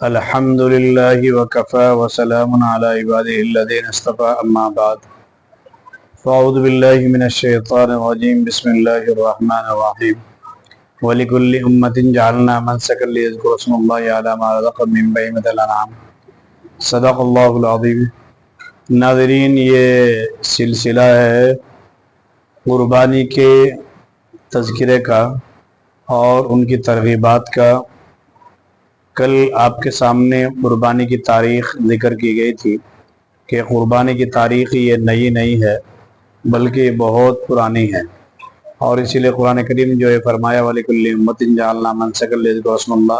الحمد لله وكفى وسلام على عباده الذين اصطفى أما بعد فأعوذ بالله من الشيطان الرجيم بسم الله الرحمن الرحيم ولكل أمة جعلنا منسكا ليذكروا اسم الله على ما رزقهم من بهيمة الأنعام صدق اللہ العظیم۔ ناظرین، یہ سلسلہ ہے قربانی کے تذکرے کا اور ان کی ترغیبات کا۔ کل آپ کے سامنے قربانی کی تاریخ ذکر کی گئی تھی کہ قربانی کی تاریخ یہ نئی نہیں ہے بلکہ یہ بہت پرانی ہے، اور اسی لیے قرآن کریم جو ہے فرمایا وَلِكُلِّ أُمَّةٍ جَعَلْنَا مَنسَكًا لِيَذْكُرُوا اسْمَ اللَّهِ،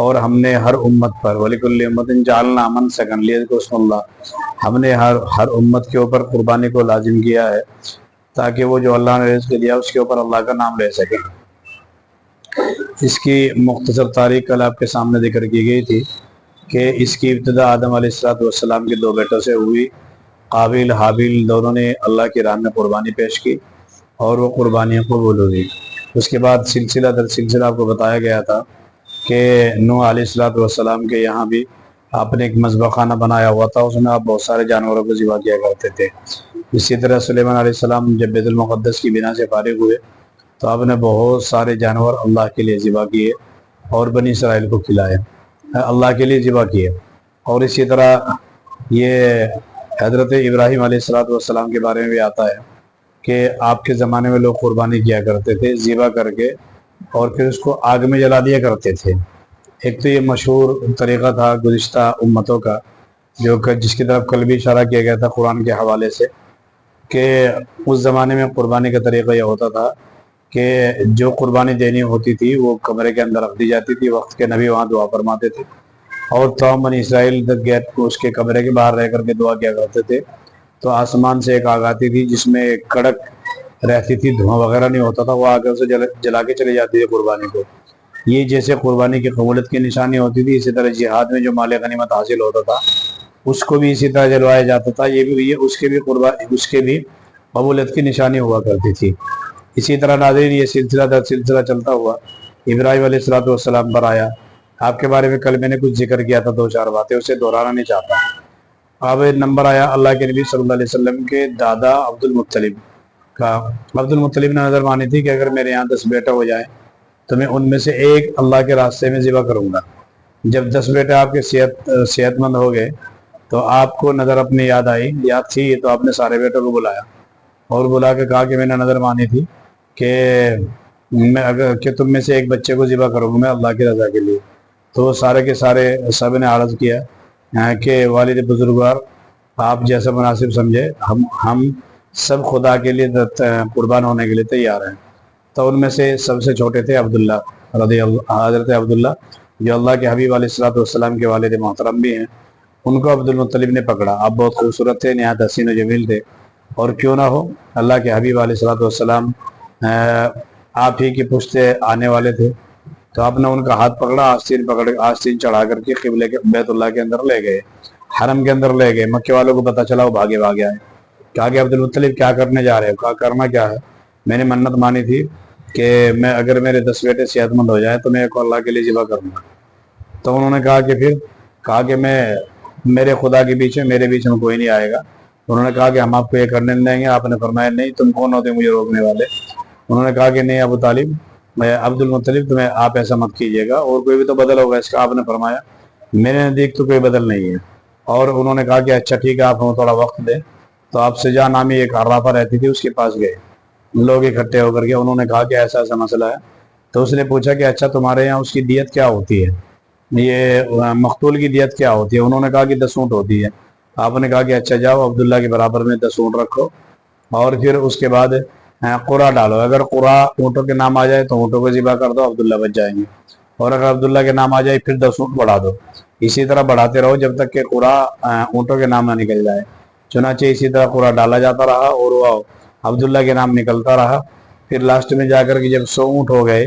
اور ہم نے ہر امت پر وَلِكُلِّ أُمَّةٍ جَعَلْنَا مَنسَكًا لِيَذْكُرُوا اسْمَ اللَّهِ، ہم نے ہر امت کے اوپر قربانی کو لازم کیا ہے تاکہ وہ جو اللہ نے رزق دیا اس کے اوپر اللہ کا نام لے سکیں۔ اس کی مختصر تاریخ کل آپ کے سامنے ذکر کی گئی تھی کہ اس کی ابتدا آدم علیہ السلام کے دو بیٹوں سے ہوئی۔ قابیل حابیل دونوں نے اللہ کی راہ میں قربانی پیش کی اور وہ قربانی قبول ہوئی۔ اس کے بعد سلسلہ در سلسلہ آپ کو بتایا گیا تھا کہ نوح علیہ السلام کے یہاں بھی آپ نے ایک مذبح خانہ بنایا ہوا تھا، اس میں آپ بہت سارے جانوروں کو ذبح کیا کرتے تھے۔ اسی طرح سلیمان علیہ السلام جب بیت المقدس کی بنا سے فارغ ہوئے تو آپ نے بہت سارے جانور اللہ کے لیے ذبح کیے اور بنی اسرائیل کو کھلائے، اللہ کے لیے ذبح کیے۔ اور اسی طرح یہ حضرت ابراہیم علیہ السلام کے بارے میں بھی آتا ہے کہ آپ کے زمانے میں لوگ قربانی کیا کرتے تھے ذبح کر کے اور پھر اس کو آگ میں جلا دیا کرتے تھے۔ ایک تو یہ مشہور طریقہ تھا گزشتہ امتوں کا جس کی طرف کل بھی اشارہ کیا گیا تھا قرآن کے حوالے سے، کہ اس زمانے میں قربانی کا طریقہ یہ ہوتا تھا کہ جو قربانی دینی ہوتی تھی وہ کمرے کے اندر رکھ دی جاتی تھی، وقت کے نبی وہاں دعا فرماتے تھے، اور تمام بنی اسرائیل گیٹ کو اس کے کمرے کے باہر رہ کر کے دعا کیا کرتے تھے۔ تو آسمان سے ایک آگ آتی تھی جس میں ایک کڑک رہتی تھی، دھواں وغیرہ نہیں ہوتا تھا، وہ آگ سے جلا کے چلی جاتی تھی قربانی کو۔ یہ جیسے قربانی کی قبولیت کی نشانی ہوتی تھی، اسی طرح جہاد میں جو مال غنیمت حاصل ہوتا تھا اس کو بھی اسی طرح جلوایا جاتا تھا، یہ اس کے بھی قبولیت کی نشانی ہوا کرتی تھی۔ اسی طرح ناظرین یہ سلسلہ در سلسلہ چلتا ہوا ابراہیم علیہ السلام پر آیا۔ آپ کے بارے میں کل میں نے کچھ ذکر کیا تھا، دو چار باتیں، اسے دہرانا نہیں چاہتا۔ اب نمبر آیا اللہ کے نبی صلی اللہ علیہ وسلم کے دادا عبد المطلب کا۔ عبد المطلب نے نظر مانی تھی کہ اگر میرے یہاں 10 بیٹے ہو جائیں تو میں ان میں سے ایک اللہ کے راستے میں ذبح کروں گا۔ جب 10 بیٹے آپ کے صحت مند ہو گئے تو آپ کو نظر اپنی یاد تھی، تو آپ نے سارے بیٹوں کو بلایا اور بلا کے کہا کہ میں نے نظر مانی تھی کہ تم میں سے ایک بچے کو ذبح کروں گا میں اللہ کی رضا کے لیے۔ تو سارے کے سارے سب نے عرض کیا کہ والد بزرگوار آپ جیسا مناسب سمجھے، ہم سب خدا کے لیے قربان ہونے کے لیے تیار ہیں۔ تو ان میں سے سب سے چھوٹے تھے عبداللہ حضرت عبداللہ جو اللہ کے حبیب علیہ السلام کے والد محترم بھی ہیں۔ ان کو عبد المطلب نے پکڑا۔ آپ بہت خوبصورت تھے، نہایت حسین و جمیل تھے، اور کیوں نہ ہو اللہ کے حبیب علیہ السلام آپ ہی کی پشت آنے والے تھے، تو آپ نے ان کا ہاتھ پکڑا، آستین چڑھا کر کے قبلے کے بیت اللہ کے اندر لے گئے، حرم کے اندر لے گئے۔ مکے والوں کو پتہ چلا، وہ بھاگے آئے۔ کہا کہ عبد المطلب کیا کرنے جا رہے ہو؟ کہا کرنا کیا ہے، میں نے منت مانی تھی کہ اگر میرے 10 بیٹے صحت مند ہو جائیں تو میں کو اللہ کے لیے ذبح کروں گا۔ تو انہوں نے کہا کہ میرے خدا کے میرے بیچ میں کوئی نہیں آئے گا۔ انہوں نے کہا کہ ہم آپ کو یہ کرنے نہیں دیں گے۔ آپ نے فرمایا نہیں، تم کون ہوتے مجھے روکنے والے؟ انہوں نے کہا کہ نہیں ابو طالب، میں عبد المطلب، آپ ایسا مت کیجیے گا، اور کوئی بھی تو بدل ہوگا اس کا۔ آپ نے فرمایا میرے نزدیک تو کوئی بدل نہیں ہے۔ اور انہوں نے کہا کہ اچھا ٹھیک ہے، آپ ہمیں تھوڑا وقت دیں۔ تو آپ سجا نامی ایک عرافہ رہتی تھی، اس کے پاس گئے، لوگ اکٹھے ہو کر کے انہوں نے کہا کہ ایسا ایسا مسئلہ ہے۔ تو اس نے پوچھا کہ اچھا تمہارے یہاں اس کی دیت کیا ہوتی ہے، یہ مقتول کی دیت کیا ہوتی ہے؟ انہوں نے کہا کہ 10 اونٹ ہوتی ہے۔ آپ نے کہا کہ اچھا جاؤ عبداللہ کے برابر میں 10 اونٹ رکھو، اور پھر اس کے بعد قرا ڈالو۔ اگر قرا اونٹوں کے نام آ جائے تو اونٹوں کو ذبح کر دو، عبداللہ بچ جائیں گے، اور اگر عبداللہ کے نام آ جائے پھر 10 اونٹ بڑھا دو۔ اسی طرح بڑھاتے رہو جب تک کہ قرا اونٹوں کے نام نہ نکل جائے۔ چنانچہ اسی طرح قرا ڈالا جاتا رہا اور وہ عبداللہ کے نام نکلتا رہا۔ پھر لاسٹ میں جا کر کے جب 100 اونٹ ہو گئے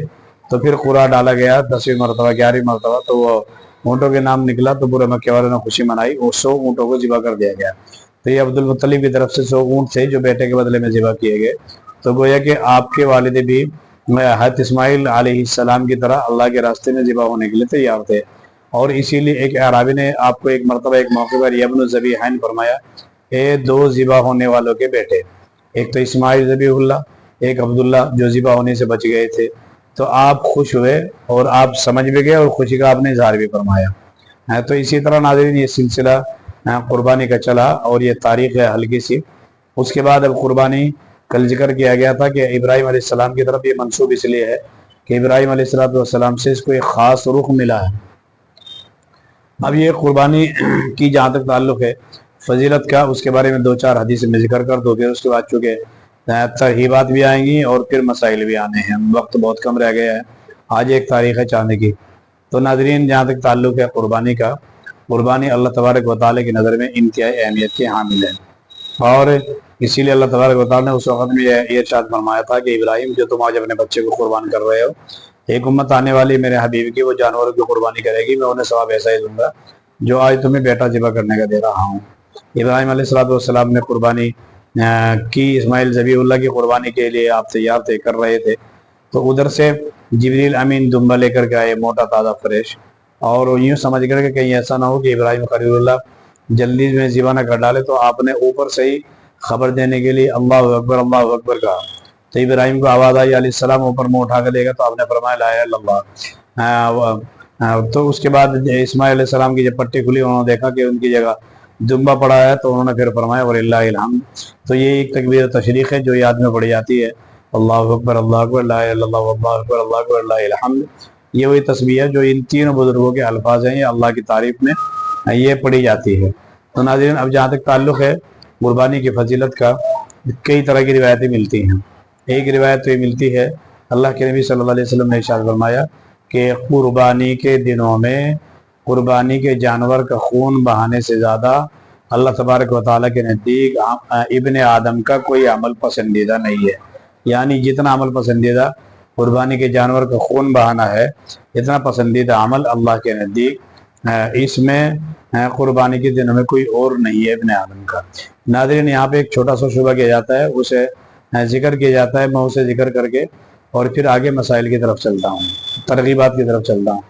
تو پھر قرا ڈالا گیا 10ویں مرتبہ 11ویں مرتبہ، تو وہ اونٹوں کے نام نکلا تو پورے مکے والوں نے خوشی منائی، وہ 100 اونٹوں کو ذبح کر دیا گیا۔ تو یہ عبد المطلب کی طرف سے 100 اونٹ تھے جو بیٹے کے بدلے میں ذبح کیے گئے۔ تو گویا کہ آپ کے والد بھی حضرت اسماعیل علیہ السلام کی طرح اللہ کے راستے میں ذبح ہونے کے لیے تیار تھے۔ اور اسی لیے ایک اعرابی نے آپ کو ایک مرتبہ ایک موقع پر یبن الذبیحین فرمایا، اے دو ذبح ہونے والوں کے بیٹے، ایک تو اسماعیل ذبیح اللہ، ایک عبداللہ جو ذبح ہونے سے بچ گئے تھے، تو آپ خوش ہوئے اور آپ سمجھ بھی گئے اور خوشی کا آپ نے اظہار بھی فرمایا۔ تو اسی طرح ناظرین یہ سلسلہ قربانی کا چلا، اور یہ تاریخ ہے ہلکی سی۔ اس کے بعد اب قربانی کل ذکر کیا گیا تھا کہ ابراہیم علیہ السلام کی طرف یہ منسوب اس لیے ہے کہ ابراہیم علیہ السلام سے اس کو ایک خاص رخ ملا ہے۔ اب یہ قربانی کی جہاں تک تعلق ہے فضیلت کا، اس کے بارے میں دو چار حدیث میں ذکر کر دو، پھر اس کے بعد چونکہ ترغیبات بھی آئیں گی اور پھر مسائل بھی آنے ہیں، وقت بہت کم رہ گیا ہے، آج ایک تاریخ ہے چاند کی۔ تو ناظرین جہاں تک تعلق ہے قربانی کا، قربانی اللہ تبارک و تعالیٰ کی نظر میں انتہائی اہمیت کے حامل ہے، اور اسی لیے اللہ تبارک و تعالیٰ نے اس وقت میں یہ ارشاد فرمایا تھا کہ ابراہیم جو تم آج اپنے بچے کو قربان کر رہے ہو، ایک امت آنے والی میرے حبیب کی وہ جانوروں کی قربانی کرے گی، میں انہیں ثواب ایسا ہی دوں گا جو آج تمہیں بیٹا ذبح کرنے کا دے رہا ہوں۔ ابراہیم علیہ السلام نے قربانی کی، اسماعیل ذبیح اللہ کی قربانی کے لیے آپ تیار تھے، کر رہے تھے، تو ادھر سے جبریل امین دمبا لے کر کے آئے، موٹا تازہ فریش، اور یوں سمجھ کر کہ کہیں ایسا نہ ہو کہ ابراہیم خلیل اللہ جلدی میں ذبح نہ کر ڈالے، تو آپ نے اوپر سے ہی خبر دینے کے لیے اللہ اکبر کہا، تو ابراہیم کو آواز آئی علیہ السلام اوپر منہ اٹھا کر دے گا، تو آپ نے فرمایا لا الہ الا اللہ۔ تو اس کے بعد اسماعیل علیہ السلام کی جب پٹی کھلی، انہوں نے دیکھا کہ ان کی جگہ دمبا پڑا ہے، تو انہوں نے پھر فرمایا وللہ الحمد۔ تو یہ ایک تکبیر تشریق ہے جو یاد میں پڑی جاتی ہے، اللہ اکبر لا الہ الا اللہ واللہ اکبر اللہ اکبر للہ الحمد۔ یہ وہی تسبیح ہے جو ان تینوں بزرگوں کے الفاظ ہیں، یہ اللہ کی تعریف میں یہ پڑھی جاتی ہے۔ تو ناظرین اب جہاں تک تعلق ہے قربانی کی فضیلت کا، کئی طرح کی روایتیں ملتی ہیں۔ ایک روایت تو یہ ملتی ہے، اللہ کے نبی صلی اللہ علیہ وسلم نے ارشاد فرمایا کہ قربانی کے دنوں میں قربانی کے جانور کا خون بہانے سے زیادہ اللہ تبارک و تعالیٰ کے نزدیک ابن آدم کا کوئی عمل پسندیدہ نہیں ہے۔ یعنی جتنا عمل پسندیدہ قربانی کے جانور کا خون بہانا ہے، اتنا پسندیدہ عمل اللہ کے نزدیک اس میں قربانی کے دنوں میں کوئی اور نہیں ہے ابن آدم کا۔ ناظرین یہاں پہ ایک چھوٹا سا شبہ کیا جاتا ہے، اسے ذکر کیا جاتا ہے، میں اسے ذکر کر کے اور پھر آگے مسائل کی طرف چلتا ہوں، ترغیبات کی طرف چلتا ہوں۔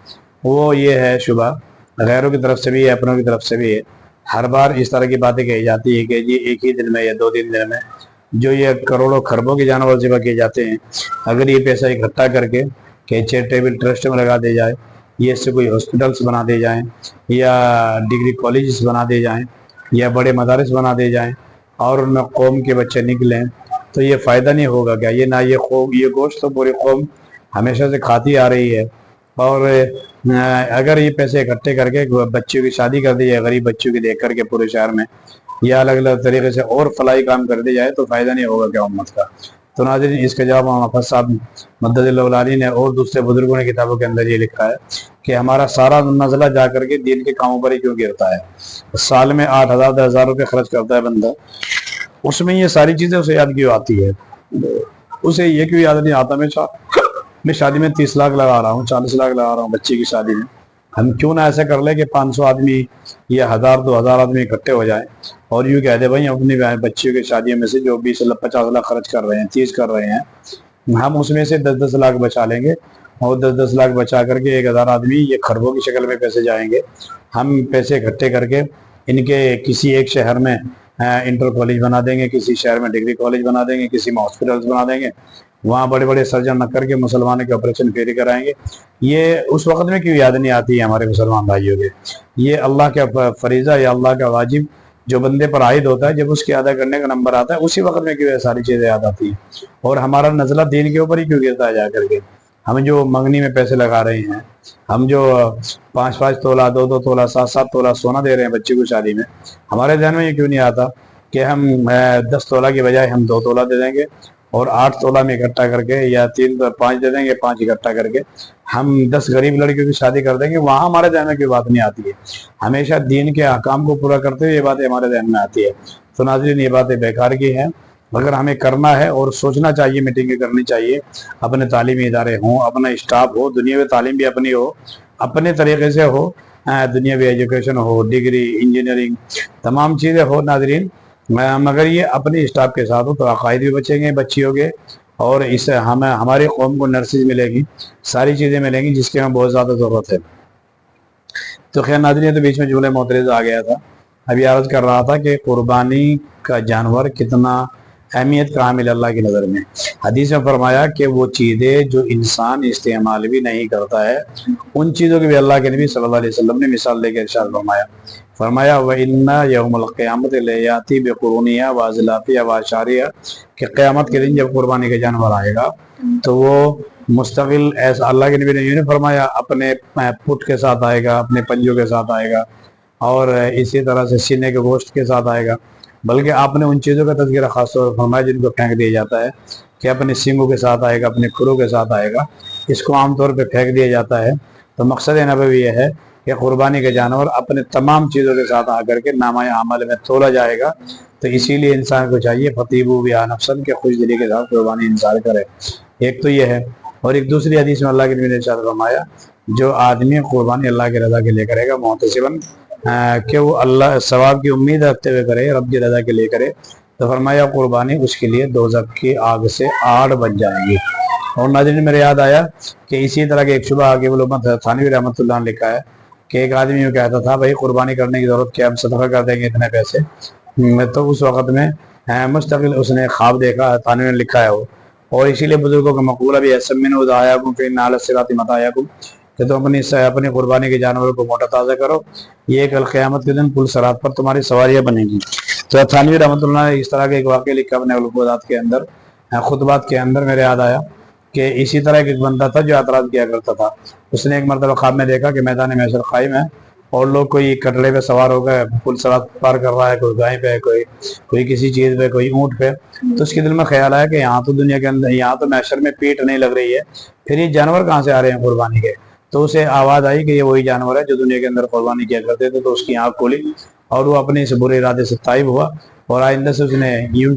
وہ یہ ہے شبہ، غیروں کی طرف سے بھی ہے، اپنوں کی طرف سے بھی ہے، ہر بار اس طرح کی باتیں کہی جاتی ہے کہ جی ایک ہی دن میں یا دو تین دن میں جو یہ کروڑوں خربوں کے جانور ذبح کیے جاتے ہیں، اگر یہ پیسہ اکٹھا کر کے کہ چیریٹیبل ٹرسٹ میں لگا دے جائے، یہ اس سے کوئی ہاسپٹلس بنا دے جائیں، یا ڈگری کالجز بنا دے جائیں، یا بڑے مدارس بنا دے جائیں، اور ان میں قوم کے بچے نکلیں، تو یہ فائدہ نہیں ہوگا کیا؟ یہ نہ یہ گوشت تو پوری قوم ہمیشہ سے کھاتی آ رہی ہے، اور اگر یہ پیسے اکٹھے کر کے بچیوں کی شادی کر دی جائے، غریب بچیوں کی دیکھ کر کے پورے شہر میں، یا الگ الگ طریقے سے اور فلاحی کام کر دی جائے، تو فائدہ نہیں ہوگا کیا امت کا؟ تو ناظرین اس کا جواب حافظ صاحب مدد اللہ علی نے اور دوسرے بزرگوں نے کتابوں کے اندر یہ لکھا ہے کہ ہمارا سارا نزلہ جا کر کے دین کے کاموں پر ہی کیوں گرتا ہے؟ سال میں 8,000 10,000 روپے خرچ کرتا ہے بندہ، اس میں یہ ساری چیزیں اسے یاد کیوں آتی ہے؟ اسے یہ کیوں یاد نہیں آتا میں شادی میں 30 لاکھ لگا رہا ہوں، 40 لاکھ لگا رہا ہوں بچی کی شادی میں، ہم کیوں نہ ایسا کر لیں کہ 500 آدمی یا 1000 2000 آدمی اکٹھے ہو جائیں اور یوں کہہ دے بھائی اپنی بچیوں کی شادیوں میں سے جو 20 50 لاکھ خرچ کر رہے ہیں، 30 کر رہے ہیں، ہم اس میں سے 10 لاکھ بچا لیں گے، اور 10 لاکھ بچا کر کے 1000 آدمی یہ خربوں کی شکل میں پیسے جائیں گے، ہم پیسے اکٹھے کر کے ان کے کسی ایک شہر میں انٹر کالج بنا دیں گے، کسی شہر میں ڈگری کالج بنا دیں گے، کسی میں ہاسپٹلز بنا دیں گے، وہاں بڑے بڑے سرجن نہ کر کے مسلمانوں کے آپریشن فیری کرائیں گے۔ یہ اس وقت میں کیوں یاد نہیں آتی ہے ہمارے مسلمان بھائیوں کے؟ یہ اللہ کا فریضہ یا اللہ کا واجب جو بندے پر عائد ہوتا ہے، جب اس کے ادا کرنے کا نمبر آتا ہے، اسی وقت میں کیوں یہ ساری چیزیں یاد آتی ہیں؟ اور ہمارا نزلہ دین کے اوپر ہی کیوں گرتا ہے جا کر کے؟ ہم جو منگنی میں پیسے لگا رہے ہیں، ہم جو 5 تولہ 2 تولہ 7 تولہ سونا دے رہے ہیں بچی کو شادی میں، ہمارے ذہن میں یہ کیوں نہیں آتا کہ ہم 10 تولہ کی بجائے ہم 2 تولہ دے دیں گے، اور 8 تولہ میں اکٹھا کر کے، یا 5 دے دیں گے، 5 اکٹھا کر کے ہم 10 غریب لڑکیوں کی شادی کر دیں گے؟ وہاں ہمارے ذہن میں کوئی بات نہیں آتی ہے۔ ہمیشہ دین کے احکام کو پورا کرتے ہوئے یہ باتیں ہمارے ذہن میں آتی ہے۔ تو ناظرین یہ باتیں بیکار کی ہیں، مگر ہمیں کرنا ہے اور سوچنا چاہیے، میٹنگیں کرنی چاہیے، اپنے تعلیمی ادارے ہوں، اپنا اسٹاف ہو، دنیاوی تعلیم بھی اپنی ہو، اپنے طریقے سے ہو، دنیاوی ایجوکیشن ہو، ڈگری، انجینئرنگ، تمام چیزیں ہو ناظرین، مگر یہ اپنی اسٹاف کے ساتھ ہو تو عقائد بھی بچیں گے بچیوں کے، اور اس سے ہماری قوم کو نرسز ملے گی، ساری چیزیں ملیں گی جس کی ہمیں بہت زیادہ ضرورت ہے۔ تو خیر ناظرین، تو بیچ میں جملہ معترض آ گیا تھا. ابھی عرض کر رہا تھا کہ قربانی کا جانور کتنا اہمیت کا حامل اللہ کی نظر میں. حدیث میں فرمایا کہ وہ چیزیں جو انسان استعمال بھی نہیں کرتا ہے ان چیزوں کی بھی اللہ کے نبی صلی اللہ علیہ وسلم نے مثال لے کے ارشاد فرمایا وَإِنَّ يَوْمَ الْقِيَامَةِ لَيَأْتِي بِقُرُونِهَا وَأَزْلَافِهَا وَأَشْعَارِهَا کہ قیامت کے دن جب قربانی کا جانور آئے گا تو وہ مستقل ایسا اللہ کے نبی نے یہ نہیں فرمایا اپنے پٹ کے ساتھ آئے گا، اپنے پنجوں کے ساتھ آئے گا اور اسی طرح سے سینے کے گوشت کے ساتھ آئے گا، بلکہ آپ نے ان چیزوں کا تذکرہ خاص طور پر فرمایا جن کو پھینک دیا جاتا ہے کہ اپنے سینگوں کے ساتھ آئے گا، اپنے کھروں کے ساتھ آئے گا. اس کو عام طور پہ پھینک دیا جاتا ہے. تو مقصد نبوی یہ ہے کہ قربانی کے جانور اپنے تمام چیزوں کے ساتھ آ کر کے نامہ اعمال میں تولا جائے گا. تو اسی لیے انسان کو چاہیے فطیبوا بہا نفسا کہ خوش دلی کے ساتھ قربانی انسان کرے. ایک تو یہ ہے. اور ایک دوسری حدیث میں اللہ کے نبی نے ارشاد فرمایا جو آدمی قربانی اللہ کی رضا کے لیے کرے گا محتسباً کہ وہ اللہ ثواب کی امید رکھتے ہوئے کرے، رب کی رضا کے لیے کرے، تو فرمایا قربانی اس کے لیے دوزخ کی آگ سے آڑ بن جائے گی. اور ناظرین میرے یاد آیا کہ اسی طرح کے ایک شبہ آگے علامہ تھانوی رحمۃ اللہ نے لکھا ہے کہ ایک آدمی یہ کہتا تھا بھائی قربانی کرنے کی ضرورت کیا، ہم صدقہ کر دیں گے اتنے پیسے. تو اس وقت میں مستقل اس نے خواب دیکھا، تھانوی نے لکھا ہے وہ. اور اسی لیے بزرگوں کا مقولہ بھی ایسا من ودایاکم فإن علی الصراط مطایاکم کہ تم اپنی قربانی کے جانوروں کو موٹا تازہ کرو، یہ کل قیامت کے دن پل صراط پر تمہاری سواریاں بنیں گی. تو تھانوی رحمۃ اللہ نے اس طرح کے ایک واقعہ لکھا اپنے الفاظات کے اندر، خطبات کے اندر. میرے یاد آیا کہ اسی طرح ایک بندہ تھا جو اعتراض کیا کرتا تھا. اس نے ایک مرتبہ خواب میں دیکھا کہ میدان محشر قائم ہے اور لوگ کوئی کٹڑے پہ سوار ہو گئے، پل صراط پار کر رہا ہے، کوئی گائے پہ، کوئی کسی چیز پہ، کوئی اونٹ پہ. تو اس کے دل میں خیال آیا کہ یہاں تو دنیا کے اندر، یہاں تو محشر میں پیٹ نہیں لگ رہی ہے، پھر یہ جانور کہاں سے آ رہے ہیں قربانی کے. تو اسے آواز آئی کہ یہ وہی جانور ہے جو دنیا کے اندر قربانی کیا کرتے تھے. تو اس کی آنکھ کھلی اور وہ اپنے اس برے ارادے سے تائب ہوا اور آئندہ سے اس نے یوں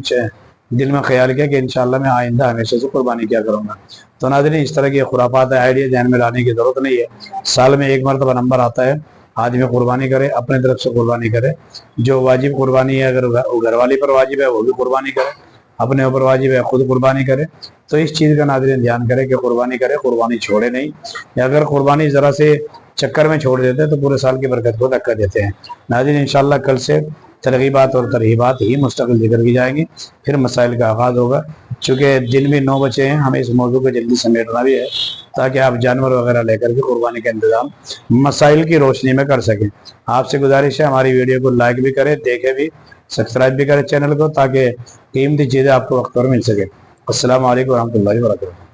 دل میں خیال کیا کہ انشاءاللہ میں آئندہ ہمیشہ سے قربانی کیا کروں گا. تو ناظرین اس طرح کی خرافات آئیڈیا ذہن میں لانے کی ضرورت نہیں ہے. سال میں ایک مرتبہ نمبر آتا ہے، آدمی قربانی کرے، اپنے طرف سے قربانی کرے. جو واجب قربانی ہے اگر گھر والی پر واجب ہے وہ بھی قربانی کرے، اپنے اوپر واجب ہے خود قربانی کرے. تو اس چیز کا ناظرین دھیان کرے کہ قربانی کرے، قربانی چھوڑے نہیں. یا اگر قربانی ذرا سے چکر میں چھوڑ دیتے تو پورے سال کی برکت کو دھکا دیتے ہیں. ناظرین انشاءاللہ کل سے ترغیبات اور ترہیبات ہی مستقل ذکر کی جائیں گی، پھر مسائل کا آغاز ہوگا. چونکہ دن بھی 9 بچے ہیں، ہمیں اس موضوع کو جلدی سمیٹنا بھی ہے تاکہ آپ جانور وغیرہ لے کر کے قربانی کا انتظام مسائل کی روشنی میں کر سکیں. آپ سے گزارش ہے ہماری ویڈیو کو لائک بھی کریں، دیکھیں بھی، سبسکرائب بھی کریں چینل کو تاکہ قیمتی چیزیں آپ کو وقت پر مل سکے. السلام علیکم ورحمۃ اللہ وبرکاتہ.